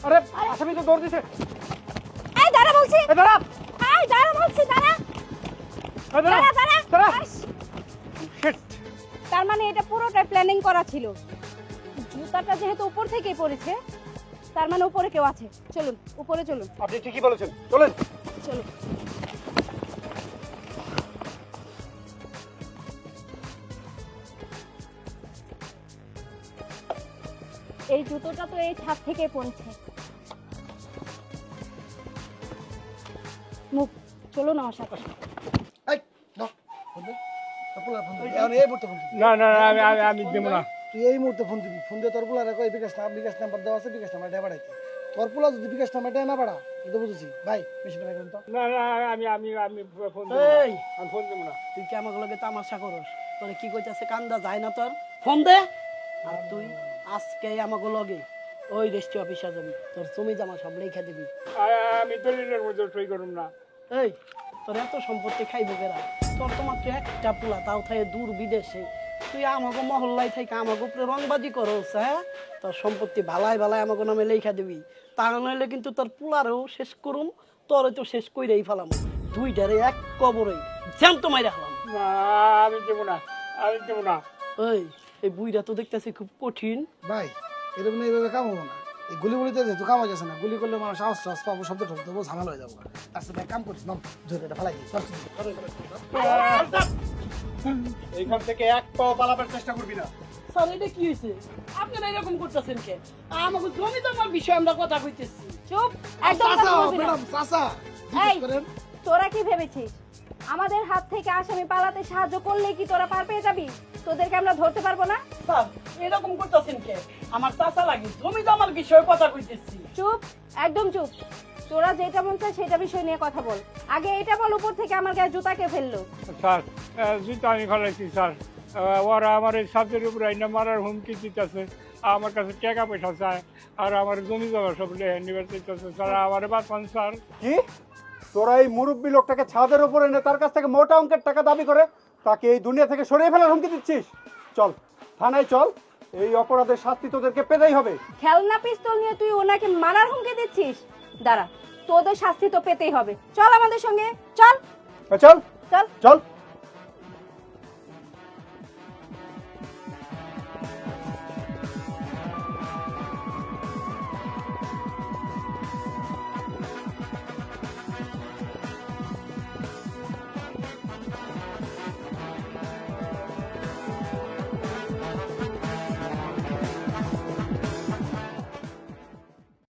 আরে আসামি তো দৌড় দিছে। এই দাঁড়া বলছি, এই দাঁড়া, এই দাঁড়া বলছি, দাঁড়া এই দাঁড়া, দাঁড়া দাঁড়া দাঁড়া। আস। Shit! তার মানে এটা পুরোটা প্ল্যানিং করা ছিল। জুতাটা যেহেতু উপর থেকেই পড়েছে, তার মানে উপরে কেউ আছে। চলুন উপরে চলুন, আপনি ঠিকই বলেছেন, চলেন। চলুন। এই জুতোটা তো এই ছাদ থেকে পড়েছে। মুখ চলুন আমার সাথে। এই দাও ফোন দে তোর পোলার ফোন দিবি এখন এই মুহূর্তে ফোন দিবি না না না, আমি দেব না। তুই এই মুহূর্তে ফোন দিবি ফোন দিয়ে তোর পোলার কই বিকাশ নাম্বার দেওয়া আছে বিকাশ নাম্বারটা বাড়াইতে তোর পোলা যদি বিকাশ নাম্বারটা না বাড়া তুই তো বুঝেছি ভাই মেশিনটা বাইর করুন তো না না, আমি ফোন দেব না। এই আমি ফোন দেব না। তুই কি আমাকে লগে তামাশা করস? তোরে কি কইতাছে কান্দা যায় না তোর? ফোন দে। আর তুই আজকে আমাকে লগে ওই রেজিস্ট্রি অফিসে যাবি, তোর জমি জমা সব লেখা দিবি। আমি দলিলের মধ্যে সই করুম না। এই তোর এত সম্পত্তি খাইবে কেরা? তোর তো মাত্র একটা পোলা, তাও থাকে দূর বিদেশে। তুই আমাকে মহল্লায় থেকে আমাকে উপরে রংবাজি করস, হ্যাঁ? তোর সম্পত্তি ভালাই ভালাই আমাকে নামে লেখা দিবি, তা নইলে কিন্তু তোর পোলারেও শেষ করুম, তোরে তো শেষ কইরাই ফেলাম। দুইটারে এক কবরে জ্যান্ত মাইরা ফেলাম। না, আমি দেব না, আমি দেব না। এই বুইটা তো দেখতেছি খুব কঠিন। ভাই এরকম এইভাবে কাম হবো না এই গুলি গুলিতে যেহেতু কাম হয়ে যাচ্ছে না গুলি করলে মানুষ আওয়াজ টাওয়াজ পাবো শব্দ ঠক দেবো ঝামেলা হয়ে যাবো তার সাথে এক কাম করিস নাম জোরে এটা ফেলাই দিই এইখান থেকে এক পাও পালাবার চেষ্টা করবি না। স্যার এটা কি হয়েছে? আপনারা এরকম করতেছেন কেন? আমাকে জমি জমার বিষয়ে আমরা কথা কইতেছি। চুপ, একদম কথা বলবি না। ম্যাডাম চাচা এই তোরা কি ভেবেছিস আমাদের হাত থেকে আসামি পালাতে সাহায্য করলেই কি তোরা পার পেয়ে যাবি? তোদেরকে আমরা ধরতে পারবো না। স্যার এরকম করতেছেন কেন? আমার চাচা লাগে জমি জমার বিষয়ে কথা কইতেছি। চুপ, একদম চুপ। তোরা যেটা মন চায় সেটা বিষয় নিয়ে কথা বল। আগে এটা বল, উপর থেকে আমার গায়ে জুতাকে ফেললো। স্যার, জুতো আমি ফেলাইছি স্যার। ওরা আমার এই সাথের উপরে আইনা মারার হুমকি দিতেছে, আমার কাছে টাকা পয়সা চায়, আর আমার জমি জমা সব নিবার চাইতেছে। স্যার আমার বাঁচান স্যার। কি তোরা এই মুরব্বী লোকটাকে ছাদের উপরে এনে তার কাছ থেকে মোটা অঙ্কের টাকা দাবি করে তাকে এই দুনিয়া থেকে সরিয়ে ফেলার হুমকি দিচ্ছিস? চল থানায় চল, এই অপরাধের শাস্তি তোদেরকে পেতেই হবে। খেলনা পিস্তল নিয়ে তুই ওনাকে মারার হুমকি দিচ্ছিস? দাঁড়া, তোদের শাস্তি তো পেতেই হবে। চল আমাদের সঙ্গে, চল চল চল। চল।